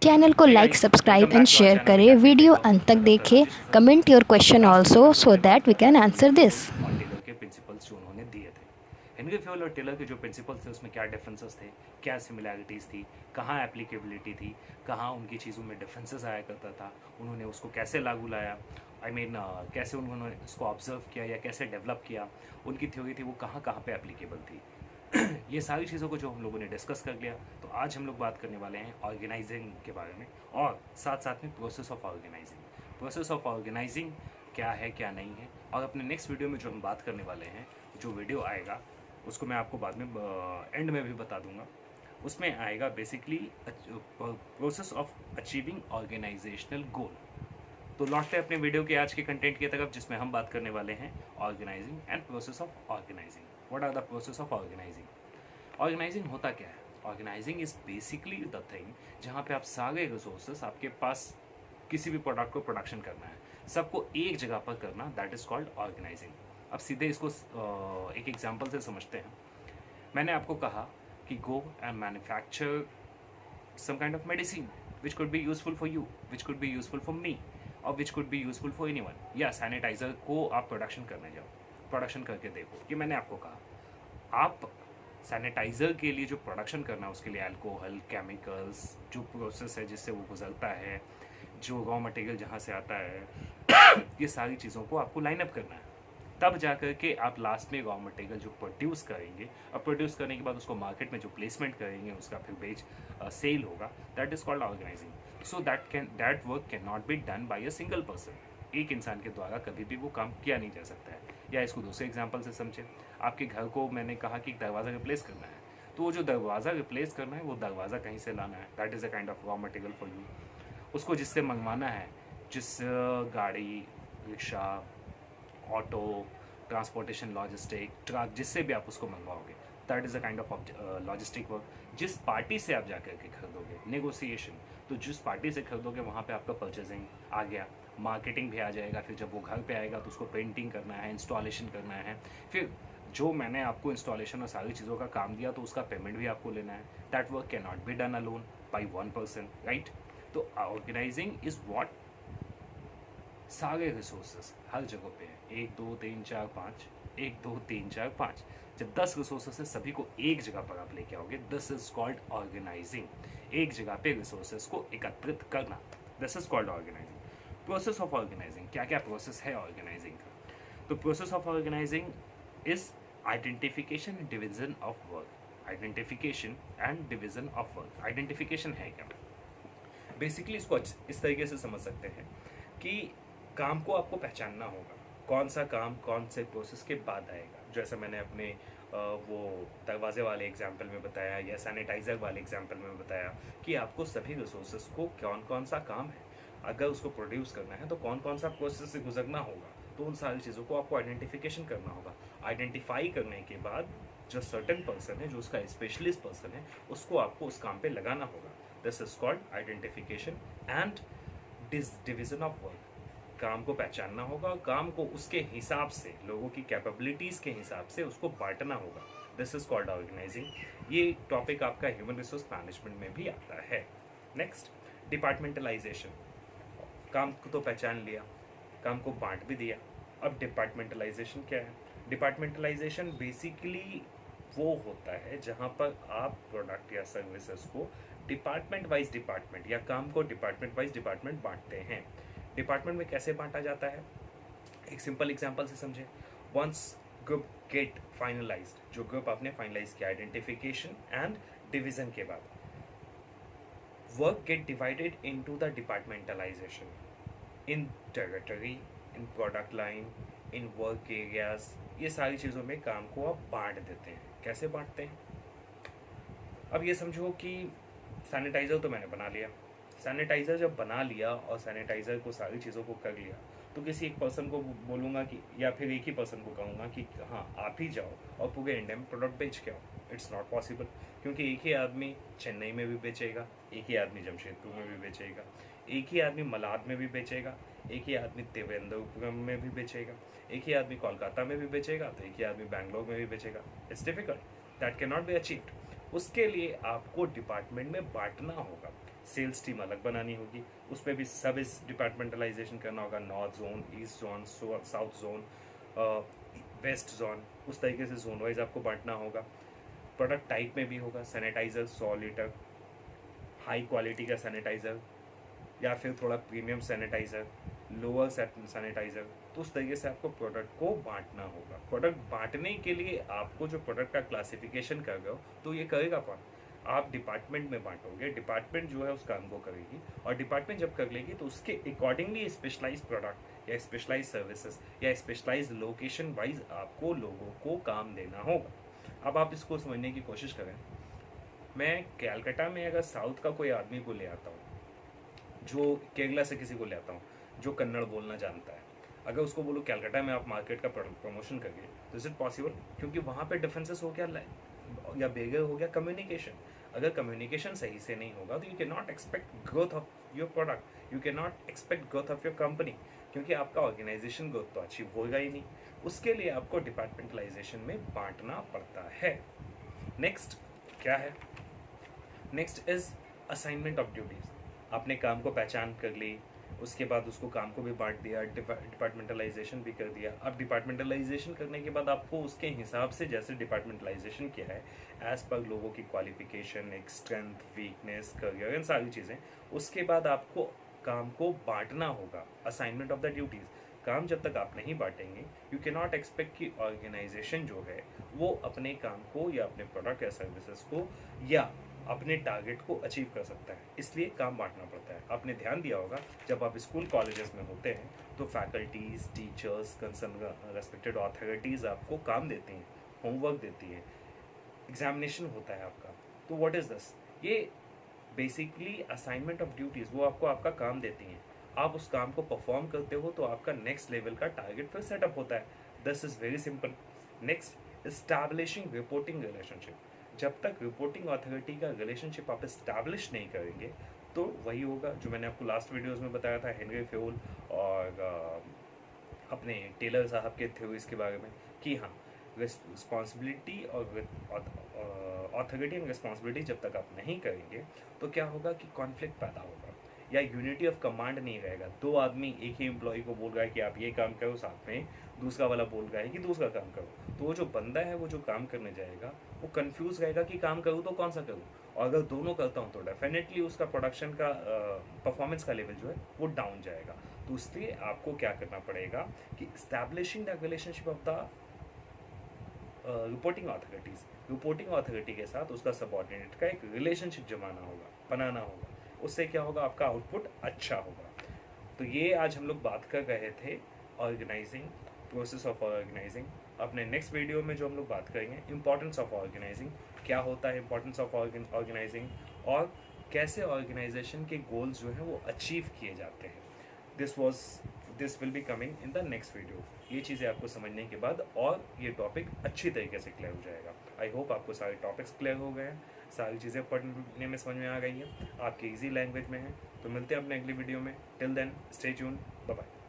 Channel को Hey like guys, subscribe welcome and back to our share channel करें, Mechanical video Techno. अंत तक मैं डॉक्टर देखें, राजेश शर्मा। कमेंट योर और क्वेश्चन आज के ऑल्सो वीडियो में सो मैं बात दैट वी कर रहा कैन हूँ हेनरी आंसर दिस। फ्योल और टेलर के प्रिंसिपल्स जो उन्होंने दिए थे। हेनरी फ्योल और टेलर के जो प्रिंसिपल्स थे उसमें क्या डिफरेंसेस थे, क्या सिमिलैरिटीज़ थी, कहाँ एप्लीकेबिलिटी थी, कहाँ उनकी चीज़ों में डिफरेंसेस आया करता था, उन्होंने उसको कैसे लागू लाया, कैसे उन्होंने उसको ऑब्जर्व किया या कैसे डेवलप किया, उनकी थ्योरी थी वो कहाँ कहाँ पे एप्लीकेबल थी। ये सारी चीज़ों को जो हम लोगों ने डिस्कस कर लिया, तो आज हम लोग बात करने वाले हैं ऑर्गेनाइजिंग के बारे में और साथ साथ में process of organising. Process of organising क्या है क्या नहीं है, और अपने नेक्स्ट वीडियो में जो हम बात करने वाले हैं, जो वीडियो आएगा उसको मैं आपको बाद में एंड में भी बता दूंगा। उसमें आएगा basically process of achieving organisational goal. तो लौटते हैं अपने वीडियो के आज के कंटेंट की तरफ, जिसमें हम बात करने वाले हैं organising and process of organising. What are the process of organising? Organising होता क्या है? Organising is basically the thing जहाँ पे आप सारे रिसोर्सेस आपके पास किसी भी प्रोडक्ट को प्रोडक्शन करना है, सबको एक जगह पर करना, दैट इज कॉल्ड ऑर्गेनाइजिंग। अब सीधे इसको एक एग्जांपल से समझते हैं। मैंने आपको कहा कि go and manufacture some kind of medicine which could be useful for you, which could be useful for me, or which could be useful for anyone, या सैनिटाइजर को आप प्रोडक्शन करने जाओ, प्रोडक्शन करके देखो। ये मैंने आपको कहा। आप सैनिटाइज़र के लिए जो प्रोडक्शन करना है उसके लिए अल्कोहल, केमिकल्स, जो प्रोसेस है जिससे वो गुजरता है, जो रॉ मटेरियल जहाँ से आता है, ये सारी चीज़ों को आपको लाइन अप करना है। तब जा कर के आप लास्ट में रॉ मटेरियल जो प्रोड्यूस करेंगे, और प्रोड्यूस करने के बाद उसको मार्केट में जो प्लेसमेंट करेंगे, उसका फिर सेल होगा, that is called organising. So that work can not be done by a single person. एक इंसान के द्वारा कभी भी वो काम किया नहीं जा सकता है। या इसको दूसरे एग्जाम्पल से समझे। आपके घर को मैंने कहा कि दरवाज़ा रिप्लेस करना है, तो वो जो दरवाज़ा रिप्लेस करना है वो दरवाज़ा कहीं से लाना है, that is a kind of raw material for you. उसको जिससे मंगवाना है, जिस गाड़ी, rickshaw, auto, transportation, logistic, truck, जिससे भी आप उसको मंगवाओगे, that is a kind of logistic work. जिस पार्टी से आप जाकर के खरीदोगे, नेगोशिएशन, तो जिस पार्टी से खरीदोगे वहाँ पे आपका परचेजिंग आ गया, मार्केटिंग भी आ जाएगा। फिर जब वो घर पे आएगा तो उसको पेंटिंग करना है, इंस्टॉलेशन करना है, फिर जो मैंने आपको इंस्टॉलेशन और सारी चीज़ों का काम दिया तो उसका पेमेंट भी आपको लेना है। That work can not be done alone by one person, right? तो ऑर्गेनाइजिंग इज वॉट सारे रिसोर्सेस हर जगह पे हैं, 1 2 3 4 5, 1 2 3 4 5। जब 10 रिसोर्सेस है सभी को एक जगह पर आप लेके आओगे, दिस इज कॉल्ड ऑर्गेनाइजिंग। एक जगह पे रिसोर्सेस को एकत्रित करना, this is called organising. Process of organising, क्या क्या प्रोसेस है ऑर्गेनाइजिंग का? तो process of organising is identification and division of work. Identification and division of work. Identification है क्या? बेसिकली इसको इस तरीके से समझ सकते हैं कि काम को आपको पहचानना होगा, कौन सा काम कौन से प्रोसेस के बाद आएगा। जैसे मैंने अपने वो दरवाजे वाले एग्जाम्पल में बताया, या सैनिटाइज़र वाले एग्जाम्पल में बताया कि आपको सभी रिसोर्सेज को कौन कौन सा काम है, अगर उसको प्रोड्यूस करना है तो कौन कौन सा प्रोसेस से गुजरना होगा, तो उन सारी चीज़ों को आपको आइडेंटिफिकेशन करना होगा। आइडेंटिफाई करने के बाद जो सर्टेन पर्सन है, जो उसका स्पेशलिस्ट पर्सन है, उसको आपको उस काम पे लगाना होगा। This is called identification and division of work. काम को पहचानना होगा और काम को उसके हिसाब से, लोगों की कैपेबिलिटीज़ के हिसाब से उसको बांटना होगा। This is called organising. ये टॉपिक आपका ह्यूमन रिसोर्स मैनेजमेंट में भी आता है। Next, departmentalisation. काम को तो पहचान लिया, काम को बांट भी दिया, अब डिपार्टमेंटलाइजेशन क्या है? डिपार्टमेंटलाइजेशन बेसिकली वो होता है जहाँ पर आप प्रोडक्ट या सर्विसेज को डिपार्टमेंट वाइज डिपार्टमेंट, या काम को डिपार्टमेंट वाइज डिपार्टमेंट बांटते हैं। डिपार्टमेंट में कैसे बांटा जाता है? एक सिंपल एग्जांपल से समझे। वंस ग्रुप गेट फाइनलाइज्ड, जो ग्रुप आपने फाइनलाइज किया आइडेंटिफिकेशन एंड डिवीजन के बाद, work get divided into the departmentalisation in territory, in product line, in work areas. ये सारी चीज़ों में काम को आप बांट देते हैं। कैसे बांटते हैं? अब ये समझो कि सैनिटाइज़र तो मैंने बना लिया। सैनिटाइज़र जब बना लिया और सैनिटाइज़र को सारी चीज़ों को कर लिया, तो किसी एक पर्सन को बोलूँगा कि, या फिर एक ही पर्सन को कहूँगा कि हाँ आप ही जाओ और पूरे इंडिया में प्रोडक्ट बेच के आओ। इट्स नॉट पॉसिबल, क्योंकि एक ही आदमी चेन्नई में भी बेचेगा, एक ही आदमी जमशेदपुर में भी बेचेगा, एक ही आदमी मलाड में भी बेचेगा, एक ही आदमी त्रिवेंद्रपुरम में भी बेचेगा, एक ही आदमी कोलकाता में भी बेचेगा, तो एक ही आदमी बैंगलोर में भी बेचेगा। It's difficult, that can not be achieved. उसके लिए आपको डिपार्टमेंट में बांटना होगा। सेल्स टीम अलग बनानी होगी, उस पर भी सब इस डिपार्टमेंटलाइजेशन करना होगा, north zone, east zone, south zone, west zone, उस तरीके से जोन वाइज आपको बांटना होगा। प्रोडक्ट टाइप में भी होगा, सैनिटाइज़र 100 लीटर, हाई क्वालिटी का सैनिटाइज़र या फिर थोड़ा प्रीमियम सैनिटाइज़र, लोअर सैनिटाइज़र, तो उस तरीके से आपको प्रोडक्ट को बांटना होगा। प्रोडक्ट बांटने के लिए आपको जो प्रोडक्ट का क्लासिफिकेशन कर रहे हो तो ये करेगा कौन? आप डिपार्टमेंट में बांटोगे, डिपार्टमेंट जो है उस काम को करेगी, और डिपार्टमेंट जब कर लेगी तो उसके अकॉर्डिंगली स्पेशलाइज प्रोडक्ट या स्पेशलाइज सर्विसेज या स्पेशलाइज लोकेशन वाइज आपको लोगों को काम देना होगा। अब आप इसको समझने की कोशिश करें, मैं कैलकाटा में अगर साउथ का कोई आदमी को ले आता हूँ, जो केरला से किसी को ले आता हूँ जो कन्नड़ बोलना जानता है, अगर उसको बोलो कैलकाटा में आप मार्केट का प्रमोशन करिए, तो इज इट पॉसिबल? क्योंकि वहाँ पे डिफरेंसेस हो गया या बेगर हो गया कम्युनिकेशन। अगर कम्युनिकेशन सही से नहीं होगा तो you can not expect growth of your product, you can not expect growth of your company, क्योंकि आपका ऑर्गेनाइजेशन ग्रोथ तो अचीव होगा ही नहीं। उसके लिए आपको डिपार्टमेंटलाइजेशन में बांटना पड़ता है। नेक्स्ट क्या है? Next is assignment of duties. आपने काम को पहचान कर ली, उसके बाद उसको काम को भी बांट दिया, डिपार्टमेंटलाइजेशन भी कर दिया। अब डिपार्टमेंटलाइजेशन करने के बाद आपको उसके हिसाब से जैसे डिपार्टमेंटलाइजेशन किया है एज पर लोगों की क्वालिफिकेशन, एक स्ट्रेंथ, वीकनेस, करियर, इन सारी चीज़ें, उसके बाद आपको काम को बांटना होगा। Assignment of the duties. काम जब तक आप नहीं बांटेंगे, यू कैन नॉट एक्सपेक्ट कि ऑर्गेनाइजेशन जो है वो अपने काम को या अपने प्रोडक्ट या सर्विसेज को या अपने टारगेट को अचीव कर सकता है। इसलिए काम बांटना पड़ता है। आपने ध्यान दिया होगा जब आप स्कूल कॉलेजेस में होते हैं तो faculties, teachers, concern respected authorities आपको काम देती हैं, होमवर्क देती है, एग्जामिनेशन होता है आपका। तो व्हाट इज़ दिस? ये बेसिकली असाइनमेंट ऑफ ड्यूटीज़, वो आपको आपका काम देती हैं, आप उस काम को परफॉर्म करते हो तो आपका नेक्स्ट लेवल का टारगेट फिर सेटअप होता है। This is very simple. Next, establishing reporting relationship. जब तक रिपोर्टिंग अथॉरिटी का रिलेशनशिप आप इस्टेब्लिश नहीं करेंगे तो वही होगा जो मैंने आपको लास्ट वीडियोस में बताया था, हेनरी फ्योल और अपने टेलर साहब के थ्योरीज के बारे में, कि हाँ, रिस्पॉन्सिबिलिटी और अथॉरिटी एंड रिस्पॉन्सिबिलिटी जब तक आप नहीं करेंगे तो क्या होगा कि कॉन्फ्लिक्ट पैदा होगा या यूनिटी ऑफ कमांड नहीं रहेगा। दो आदमी एक ही एम्प्लॉय को बोल रहा है कि आप ये काम करो, साथ में दूसरा वाला बोल रहा है कि दूसरा काम करो, तो वो जो बंदा है वो जो काम करने जाएगा वो कंफ्यूज रहेगा कि काम करूँ तो कौन सा करूँ। और अगर दोनों करता हूँ तो डेफिनेटली उसका प्रोडक्शन का परफॉर्मेंस का लेवल जो है वो डाउन जाएगा। तो इसलिए आपको क्या करना पड़ेगा कि establishing the relationship of the reporting authorities, reporting authority के साथ उसका सबऑर्डिनेट का एक रिलेशनशिप बनाना होगा। उससे क्या होगा, आपका आउटपुट अच्छा होगा। तो ये आज हम लोग बात कर रहे थे ऑर्गेनाइजिंग, प्रोसेस ऑफ ऑर्गेनाइजिंग। अपने नेक्स्ट वीडियो में जो हम लोग बात करेंगे इंपॉर्टेंस ऑफ ऑर्गेनाइजिंग, क्या होता है इंपॉर्टेंस ऑफ ऑर्गेनाइजिंग और कैसे ऑर्गेनाइजेशन के गोल्स जो हैं वो अचीव किए जाते हैं। This will be coming in the next video. ये चीज़ें आपको समझने के बाद और ये टॉपिक अच्छी तरीके से क्लियर हो जाएगा। आई होप आपको सारे टॉपिक्स क्लियर हो गए हैं, सारी चीज़ें पढ़ने में समझ में आ गई हैं, आपके इजी लैंग्वेज में है। तो मिलते हैं अपने अगली वीडियो में। Till then stay tuned, bye bye.